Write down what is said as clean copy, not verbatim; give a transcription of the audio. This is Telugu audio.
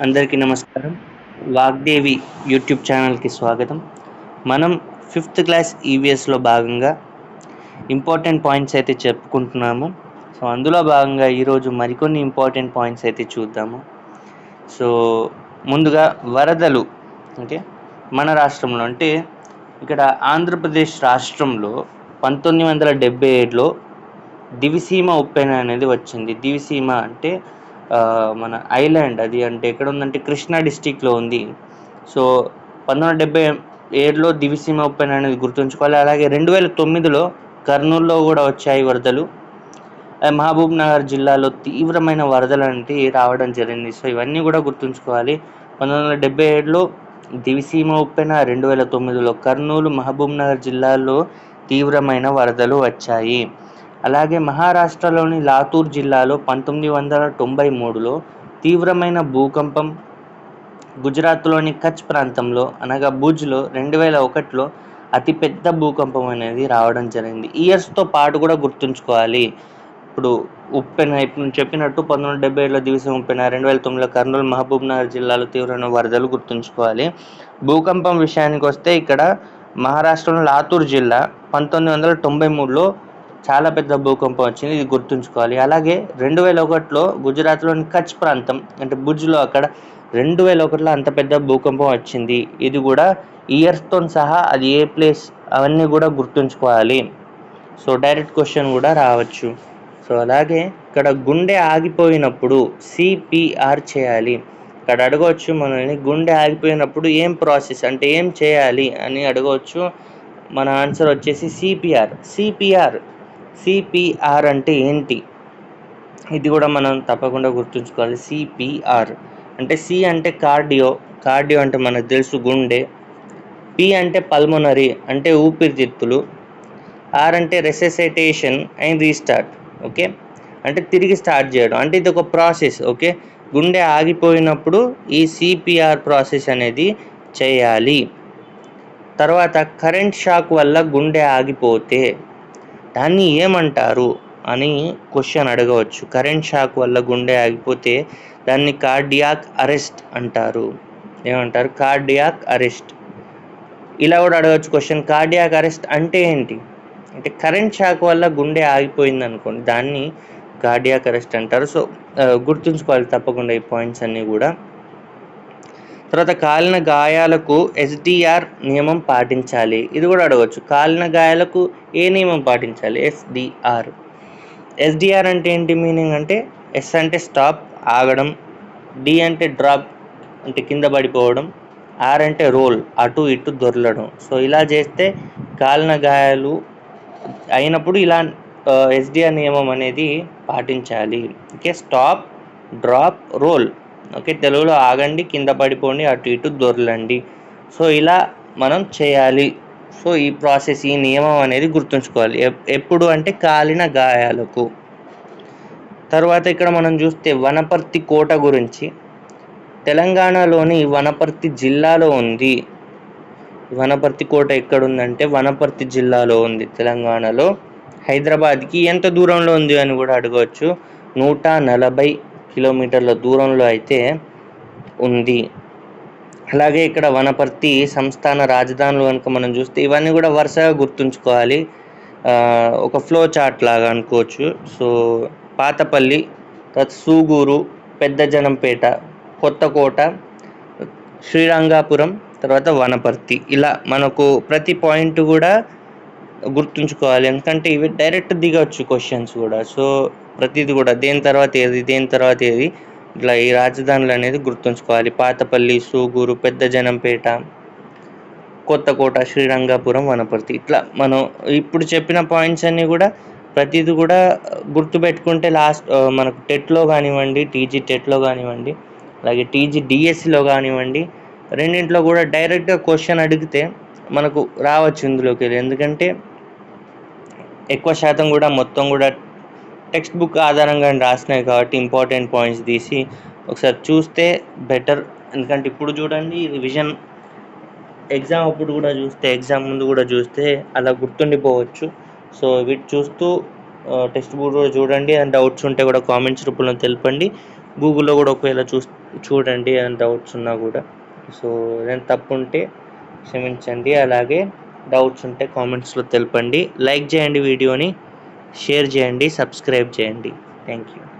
అందరికీ నమస్కారం. వాగ్దేవి యూట్యూబ్ ఛానల్‌కి స్వాగతం. మనం ఫిఫ్త్ క్లాస్ ఈవీఎస్‌లో భాగంగా ఇంపార్టెంట్ పాయింట్స్ అయితే చెప్పుకుంటున్నాము. సో, అందులో భాగంగా ఈరోజు మరికొన్ని ఇంపార్టెంట్ పాయింట్స్ అయితే చూద్దాము. సో, ముందుగా వరదలు ఓకే. మన రాష్ట్రంలో అంటే ఇక్కడ ఆంధ్రప్రదేశ్ రాష్ట్రంలో 1977లో దివిసీమ ఉప్పెన అనేది వచ్చింది. దివిసీమ అంటే మన ఐలాండ్ అది అంటే ఎక్కడ ఉందంటే కృష్ణా డిస్టిక్లో ఉంది. సో 1977లో దివిసీమ ఉప్పెన అనేది గుర్తుంచుకోవాలి. అలాగే 2009లో కర్నూలులో కూడా వచ్చాయి వరదలు. మహబూబ్ నగర్ జిల్లాలో తీవ్రమైన వరదలు అనేవి రావడం జరిగింది. సో ఇవన్నీ కూడా గుర్తుంచుకోవాలి. 1977లో దివిసీమ ఉప్పెన, 2009లో కర్నూలు, మహబూబ్ నగర్ జిల్లాల్లో తీవ్రమైన వరదలు వచ్చాయి. అలాగే మహారాష్ట్రలోని లాతూర్ జిల్లాలో 1993లో తీవ్రమైన భూకంపం, గుజరాత్లోని కచ్ ప్రాంతంలో అనగా భుజ్లో 2001లో అతిపెద్ద భూకంపం అనేది రావడం జరిగింది. ఇయర్స్తో పాటు కూడా గుర్తుంచుకోవాలి. ఇప్పుడు ఉప్పెన ఇప్పుడు చెప్పినట్టు 1977లో దివిసీమ ఉప్పెన, 2009లో కర్నూలు, మహబూబ్ నగర్ జిల్లాలో తీవ్రమైన వరదలు గుర్తుంచుకోవాలి. భూకంపం విషయానికి వస్తే ఇక్కడ మహారాష్ట్రలోని లాతూర్ జిల్లా 1993లో చాలా పెద్ద భూకంపం వచ్చింది. ఇది గుర్తుంచుకోవాలి. అలాగే 2001లో గుజరాత్లోని కచ్ ప్రాంతం అంటే భుజ్లో అక్కడ 2001లో అంత పెద్ద భూకంపం వచ్చింది. ఇది కూడా ఇయర్స్తో సహా అది ఏ ప్లేస్ అవన్నీ కూడా గుర్తుంచుకోవాలి. సో డైరెక్ట్ క్వశ్చన్ కూడా రావచ్చు. సో అలాగే ఇక్కడ గుండె ఆగిపోయినప్పుడు సిపిఆర్ చేయాలి. ఇక్కడ అడగవచ్చు మనల్ని, గుండె ఆగిపోయినప్పుడు ఏం ప్రాసెస్ అంటే ఏం చేయాలి అని అడగవచ్చు. మన ఆన్సర్ వచ్చేసి సిపిఆర్ అంటే ఏంటి, ఇది కూడా మనం తప్పకుండా గుర్తుంచుకోవాలి. సిపిఆర్ అంటే సి అంటే కార్డియో అంటే మనకు తెలుసు గుండె, పి అంటే పల్మొనరీ అంటే ఊపిరితిత్తులు, ఆర్ అంటే రెసెసిటేషన్ అండ్ రీస్టార్ట్ ఓకే అంటే తిరిగి స్టార్ట్ చేయడం, అంటే ఇది ఒక ప్రాసెస్ ఓకే. గుండె ఆగిపోయినప్పుడు ఈ సిపిఆర్ ప్రాసెస్ అనేది చేయాలి. తర్వాత కరెంట్ షాక్ వల్ల గుండె ఆగిపోతే దాన్ని ఏమంటారు అని క్వశ్చన్ అడగవచ్చు. కరెంట్ షాక్ వల్ల గుండె ఆగిపోతే దాన్ని కార్డియాక్ అరెస్ట్ అంటారు. ఏమంటారు? Cardiac arrest. ఇలా కూడా అడగవచ్చు క్వశ్చన్, కార్డియాక్ అరెస్ట్ అంటే ఏంటి అంటే కరెంట్ షాక్ వల్ల గుండె ఆగిపోయింది అనుకోండి, దాన్ని కార్డియాక్ అరెస్ట్ అంటారు. సో గుర్తుంచుకోవాలి తప్పకుండా ఈ పాయింట్స్ అన్నీ కూడా. తర్వాత కాలిన గాయాలకు ఎస్డిఆర్ నియమం పాటించాలి. ఇది కూడా అడగవచ్చు. కాలిన గాయాలకు ఏ నియమం పాటించాలి? ఎస్డిఆర్ అంటే ఏంటి మీనింగ్ అంటే ఎస్ అంటే స్టాప్ ఆగడం, డి అంటే డ్రాప్ అంటే కింద పడిపోవడం, ఆర్ అంటే రోల్ అటు ఇటు దొర్లడం. సో ఇలా చేస్తే కాలిన గాయాలు అయినప్పుడు ఇలా ఎస్డిఆర్ నియమం అనేది పాటించాలి. Okay, stop, drop, roll. Okay, తెలుగులో ఆగండి, కింద పడిపోండి, అటు ఇటు దొర్లండి. సో ఇలా మనం చేయాలి. సో ఈ ప్రాసెస్, ఈ నియమం అనేది గుర్తుంచుకోవాలి. ఎప్పుడు అంటే కాలిన గాయాలకు. తర్వాత ఇక్కడ మనం చూస్తే వనపర్తి కోట గురించి. తెలంగాణలోని వనపర్తి జిల్లాలో ఉంది. వనపర్తి కోట ఎక్కడుందంటే వనపర్తి జిల్లాలో ఉంది, తెలంగాణలో. హైదరాబాద్కి ఎంత దూరంలో ఉంది అని కూడా అడగవచ్చు. 140 కిలోమీటర్ల దూరంలో అయితే ఉంది. అలాగే ఇక్కడ వనపర్తి సంస్థాన రాజధానులు కనుక మనం చూస్తే ఇవన్నీ కూడా వరుసగా గుర్తుంచుకోవాలి. ఒక ఫ్లో చార్ట్ లాగా అనుకోవచ్చు. సో పాతపల్లి, తర్వాత సూగూరు, పెద్దజనంపేట, కొత్తకోట, శ్రీరంగాపురం, తర్వాత వనపర్తి. ఇలా మనకు ప్రతి పాయింట్ కూడా గుర్తుంచుకోవాలి, ఎందుకంటే ఇవి డైరెక్ట్ దిగవచ్చు క్వశ్చన్స్ కూడా. సో ప్రతిది కూడా దేని తర్వాత ఏది ఇట్లా ఈ రాజధానులు అనేది గుర్తుంచుకోవాలి. పాతపల్లి, సూగూరు, పెద్దజనంపేట, కొత్తకోట, శ్రీరంగాపురం, వనపర్తి. ఇట్లా మనం ఇప్పుడు చెప్పిన పాయింట్స్ అన్నీ కూడా ప్రతిది కూడా గుర్తుపెట్టుకుంటే లాస్ట్ మనకు టెట్లో కానివ్వండి, టీజీ టెట్లో కానివ్వండి, అలాగే టీజీ డిఎస్సిలో కానివ్వండి, రెండింటిలో కూడా డైరెక్ట్గా క్వశ్చన్ అడిగితే మనకు రావచ్చు ఇందులోకి. ఎందుకంటే ఎక్కువ శాతం కూడా మొత్తం కూడా టెక్స్ట్ బుక్ ఆధారంగా రాసినాయి కాబట్టి ఇంపార్టెంట్ పాయింట్స్ తీసి ఒకసారి చూస్తే బెటర్. ఎందుకంటే ఇప్పుడు చూడండి రివిజన్ ఎగ్జామ్ అప్పుడు కూడా చూస్తే, ఎగ్జామ్ ముందు కూడా చూస్తే అలా గుర్తుండిపోవచ్చు. సో వీటి చూస్తూ టెక్స్ట్ బుక్ కూడా చూడండి. అండ్ డౌట్స్ ఉంటే కూడా కామెంట్స్ రూపంలో తెలపండి. గూగుల్లో కూడా ఒకవేళ చూడండి ఏదైనా డౌట్స్ ఉన్నా కూడా. సో ఏదైనా తప్పు ఉంటే క్షమించండి. అలాగే డౌట్స్ ఉంటే కామెంట్స్లో తెలపండి. లైక్ చేయండి వీడియోని, షేర్ చేయండి, సబ్స్క్రైబ్ చేయండి. Thank you.